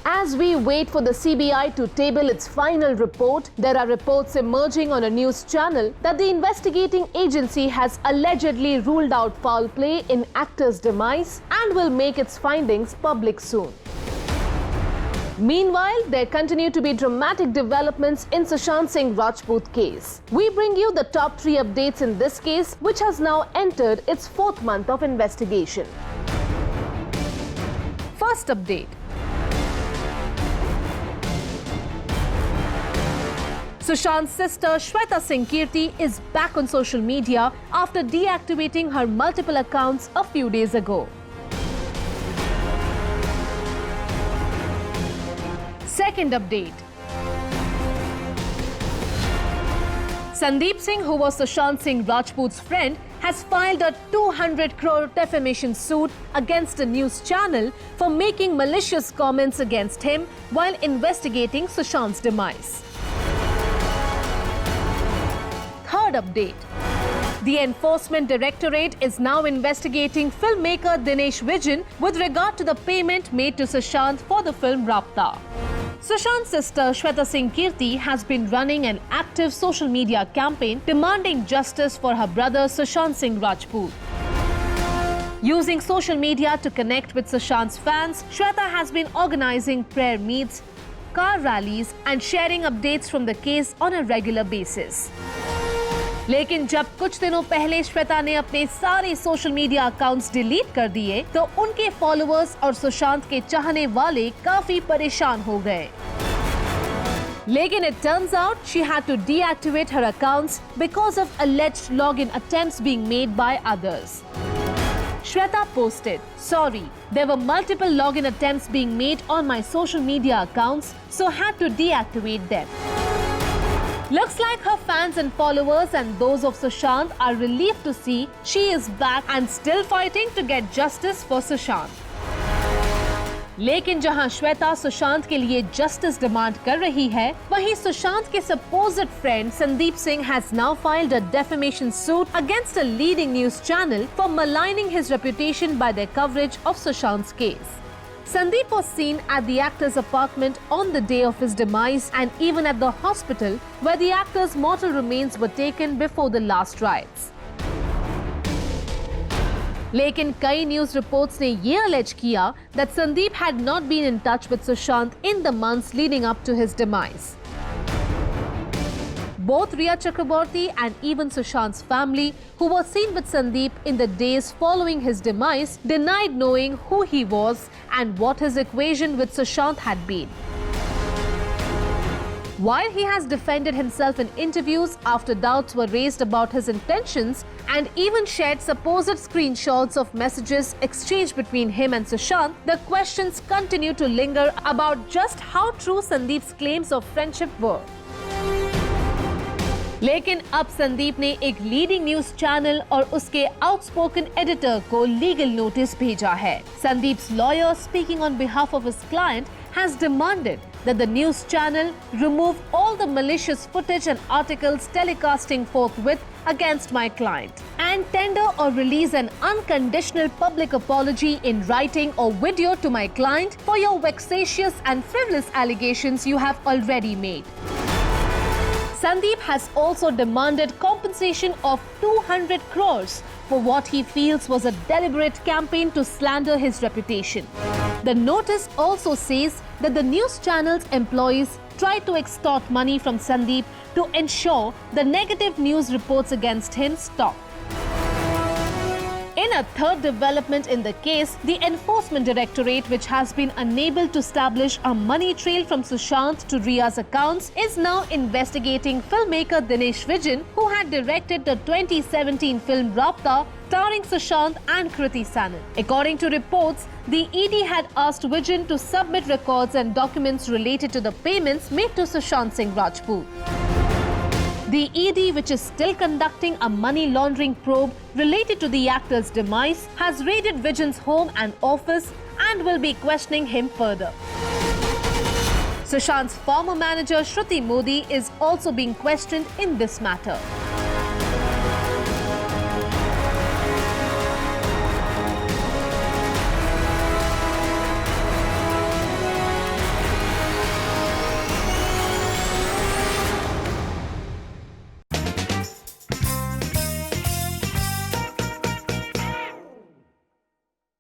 As we wait for the CBI to table its final report, there are reports emerging on a news channel that the investigating agency has allegedly ruled out foul play in actor's demise and will make its findings public soon. Meanwhile, there continue to be dramatic developments in Sushant Singh Rajput case. We bring you the top 3 updates in this case, which has now entered its 4th month of investigation. First update. Sushant's sister Shweta Singh Kirti is back on social media after deactivating her multiple accounts a few days ago. Second update. Sandeep Singh, who was Sushant Singh Rajput's friend, has filed a 200 crore defamation suit against a news channel for making malicious comments against him while investigating Sushant's demise. Third update. The Enforcement Directorate is now investigating filmmaker Dinesh Vijan with regard to the payment made to Sushant for the film Rabta. Sushant's sister Shweta Singh Kirti has been running an active social media campaign demanding justice for her brother Sushant Singh Rajput. Using social media to connect with Sushant's fans, Shweta has been organizing prayer meets, car rallies and sharing updates from the case on a regular basis. लेकिन जब कुछ दिनों पहले श्वेता ने अपने सारे social media accounts delete कर दिए तो उनके फॉलोअर्स और सुशांत के चाहने वाले काफी परेशान हो गए। लेकिन it turns out she had to deactivate her accounts because of alleged login attempts being made by others. Shweta posted, "Sorry, there were multiple login attempts being made on my social media accounts, so had to deactivate them." Looks like her fans and followers and those of Sushant are relieved to see she is back and still fighting to get justice for Sushant. लेकिन जहां श्वेता सुशांत के लिए justice demand कर रही है, वहीं सुशांत के supposed friend Sandeep Singh has now filed a defamation suit against a leading news channel for maligning his reputation by their coverage of Sushant's case. Sandeep was seen at the actor's apartment on the day of his demise and even at the hospital where the actor's mortal remains were taken before the last rites. लेकिन कई news reports ने ये allege किया that Sandeep had not been in touch with Sushant in the months leading up to his demise. Both Riya Chakraborty and even Sushant's family, who was seen with Sandeep in the days following his demise, denied knowing who he was and what his equation with Sushant had been. While he has defended himself in interviews after doubts were raised about his intentions and even shared supposed screenshots of messages exchanged between him and Sushant, the questions continue to linger about just how true Sandeep's claims of friendship were. लेकिन अब संदीप ने एक leading news channel और उसके outspoken editor को legal notice भेजा है। Sandeep's lawyer, speaking on behalf of his client, has demanded that the news channel remove all the malicious footage and articles telecasting forthwith against my client and tender or release an unconditional public apology in writing or video to my client for your vexatious and frivolous allegations you have already made. Sandeep has also demanded compensation of 200 crores for what he feels was a deliberate campaign to slander his reputation. The notice also says that the news channel's employees tried to extort money from Sandeep to ensure the negative news reports against him stop. In a third development in the case, the Enforcement Directorate, which has been unable to establish a money trail from Sushant to Riya's accounts, is now investigating filmmaker Dinesh Vijan, who had directed the 2017 film Rabta, starring Sushant and Kriti Sanon. According to reports, the ED had asked Vijan to submit records and documents related to the payments made to Sushant Singh Rajput. The ED, which is still conducting a money laundering probe related to the actor's demise, has raided Vijan's home and office and will be questioning him further. Sushant's former manager Shruti Modi is also being questioned in this matter.